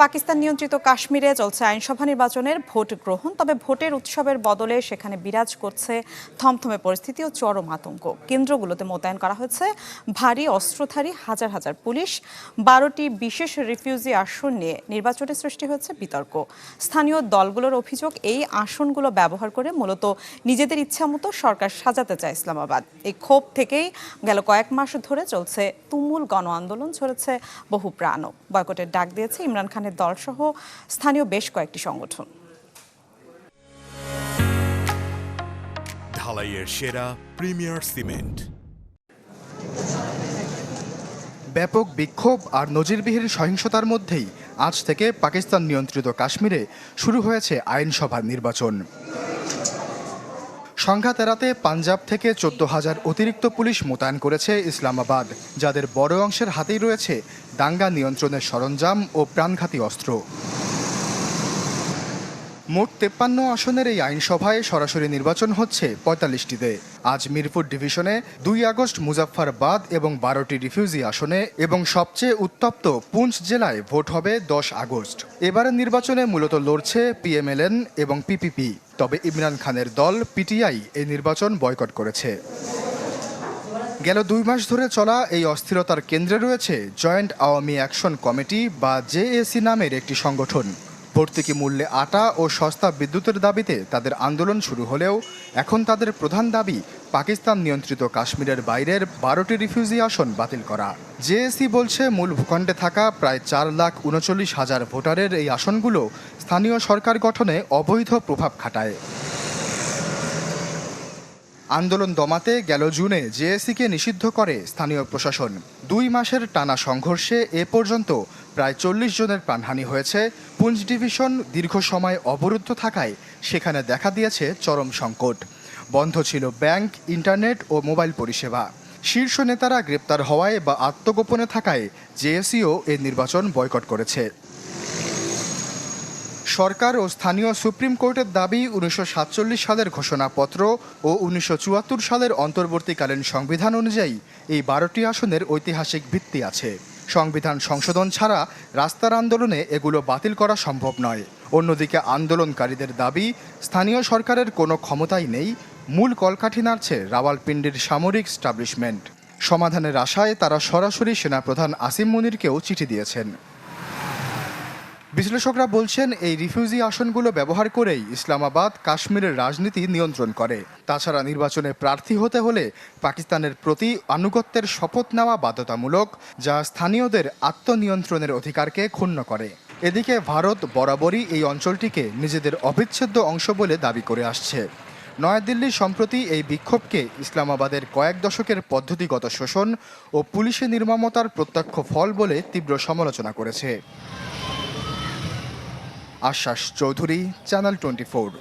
পাকিস্তান নিয়ন্ত্রিত কাশ্মীরে চলছে আইনসভা নির্বাচনের ভোট গ্রহণ। তবে ভোটের উৎসবের বদলে সেখানে বিরাজ করছে থমথমে পরিস্থিতি ও চরম আতঙ্ক। কেন্দ্রগুলোতে মোতায়েন করা হয়েছে ভারী অস্ত্রধারী হাজার হাজার পুলিশ। 12টি বিশেষ রিফিউজি আসন নিয়ে নির্বাচনে সৃষ্টি হয়েছে বিতর্ক। স্থানীয় দলগুলোর অভিযোগ, এই আসনগুলো ব্যবহার করে মূলত নিজেদের ইচ্ছামতো সরকার সাজাতে চায় ইসলামাবাদ। এই ক্ষোভ থেকেই গেল কয়েক মাস ধরে চলছে তুমুল গণ আন্দোলন, ঝরেছে বহু প্রাণও। বয়কটের ডাক দিয়েছে ইমরান খানের দলসহ স্থানীয় বেশ কয়েকটি সংগঠন। ঢালাইয়ের সেরা প্রিমিয়ার সিমেন্ট। ব্যাপক বিক্ষোভ আর নজিরবিহীন সহিংসতার মধ্যেই আজ থেকে পাকিস্তান নিয়ন্ত্রিত কাশ্মীরে শুরু হয়েছে আইনসভার নির্বাচন। সংঘাত এড়াতে পাঞ্জাব থেকে 14,000 অতিরিক্ত পুলিশ মোতায়েন করেছে ইসলামাবাদ, যাদের বড় অংশের হাতেই রয়েছে দাঙ্গা নিয়ন্ত্রণের সরঞ্জাম ও প্রাণঘাতী অস্ত্র। মোট 53 আসনের এই আইনসভায় সরাসরি নির্বাচন হচ্ছে 45টিতে। আজ মিরপুর ডিভিশনে 2 আগস্ট মুজাফফরাবাদ এবং 12টি রিফিউজি আসনে এবং সবচেয়ে উত্তপ্ত পুঞ্চ জেলায় ভোট হবে 10 আগস্ট। এবারের নির্বাচনে মূলত লড়ছে পিএমএলএন এবং পিপিপি। তবে ইমরান খানের দল পিটিআই এই নির্বাচন বয়কট করেছে। গেল 2 মাস ধরে চলা এই অস্থিরতার কেন্দ্রে রয়েছে জয়েন্ট আওয়ামী অ্যাকশন কমিটি বা জেএসি নামের একটি সংগঠন। ভর্তুকি মূল্যে আটা ও সস্তা বিদ্যুতের দাবিতে তাদের আন্দোলন শুরু হলেও এখন তাদের প্রধান দাবি পাকিস্তান নিয়ন্ত্রিত কাশ্মীরের বাইরের 12টি রিফিউজি আসন বাতিল করা। জেএসি বলছে মূল ভূখণ্ডে থাকা প্রায় 4,39,000 ভোটারের এই আসনগুলো স্থানীয় সরকার গঠনে অবৈধ প্রভাব খাটায়। আন্দোলন দমাতে গেল জুনে জেএসিকে নিষিদ্ধ করে স্থানীয় প্রশাসন। 2 মাসের টানা সংঘর্ষে এ পর্যন্ত প্রায় 40 জনের প্রাণহানি হয়েছে। পুঞ্চ ডিভিশন দীর্ঘ সময় অবরুদ্ধ থাকায় সেখানে দেখা দিয়েছে চরম সংকট। বন্ধ ছিল ব্যাংক, ইন্টারনেট ও মোবাইল পরিষেবা। শীর্ষ নেতারা গ্রেপ্তার হওয়ায় বা আত্মগোপনে থাকায় জেএসিও এই নির্বাচন বয়কট করেছে। সরকার ও স্থানীয় সুপ্রিম কোর্টের দাবি, 1947 সালের ঘোষণাপত্র ও 1974 সালের অন্তর্বর্তীকালীন সংবিধান অনুযায়ী এই 12টি আসনের ঐতিহাসিক ভিত্তি আছে। সংবিধান সংশোধন ছাড়া রাস্তার আন্দোলনে এগুলো বাতিল করা সম্ভব নয়। অন্যদিকে আন্দোলনকারীদের দাবি, স্থানীয় সরকারের কোনো ক্ষমতাই নেই, মূল কলকাঠি নাড়ছে রাওয়ালপিন্ডির সামরিক স্টাবলিশমেন্ট। সমাধানের আশায় তারা সরাসরি সেনাপ্রধান আসিম মুনিরকেও চিঠি দিয়েছেন। বিশ্লেষকরা বলছেন, এই রিফিউজি আসনগুলো ব্যবহার করেই ইসলামাবাদ কাশ্মীরের রাজনীতি নিয়ন্ত্রণ করে। তাছাড়া নির্বাচনে প্রার্থী হতে হলে পাকিস্তানের প্রতি আনুগত্যের শপথ নেওয়া বাধ্যতামূলক, যা স্থানীয়দের আত্মনিয়ন্ত্রণের অধিকারকে ক্ষুণ্ণ করে। এদিকে ভারত বরাবরই এই অঞ্চলটিকে নিজেদের অবিচ্ছেদ্য অংশ বলে দাবি করে আসছে। নয়াদিল্লি সম্প্রতি এই বিক্ষোভকে ইসলামাবাদের কয়েক দশকের পদ্ধতিগত শোষণ ও পুলিশের নির্মমতার প্রত্যক্ষ ফল বলে তীব্র সমালোচনা করেছে। আশ্বাস চৌধুরী, চ্যানেল 24।